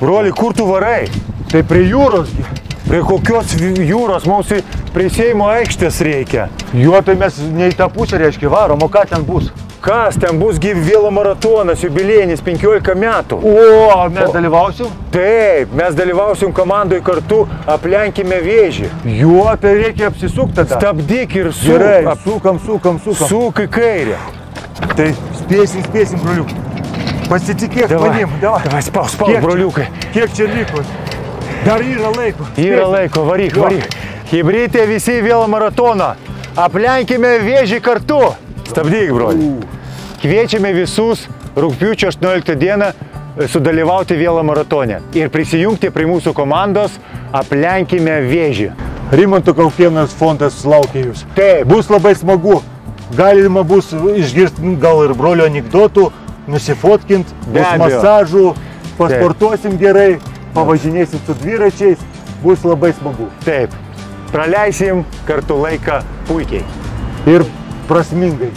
Broli, kur tu varai? Tai prie jūros. Prie kokios jūros? Mums prie Seimo aikštės reikia. Jo, tai mes ne į tą pusę reiškia varom, o ką ten bus? Kas ten bus? Vėlo maratonas, jubiliejinis 15 metų. O, mes dalyvausim? Taip, mes dalyvausim komandoj kartu, aplenkime Vėžį. Jo, tai reikia apsisukti tada. Stabdyk ir suk. Gerai, sukam. Suk į kairę. Tai spėsim, broliuk. Pasitikėk manim, davai. Davai, spaus, broliukai. Kiek čia liko? Dar yra laiko. Yra laiko, varyk. Hibrytė visi į vėlo maratoną. Aplenkime Vėžį kartu. Stabdyk, broli. Kviečiame visus rugpjūčio 18 dieną sudalyvauti vėlo maratone ir prisijungti prie mūsų komandos Aplenkime Vėžį. Rimanto Kaukėnas fondas laukia jūs. Taip. Bus labai smagu. Galima bus išgirsti gal ir brolio anekdotų, nusifotkint, bus masažų, pasportuosim gerai, pavažinėsim su dviračiais, bus labai smagu. Taip. Praleisim kartu laiką puikiai. Ir prasmingai.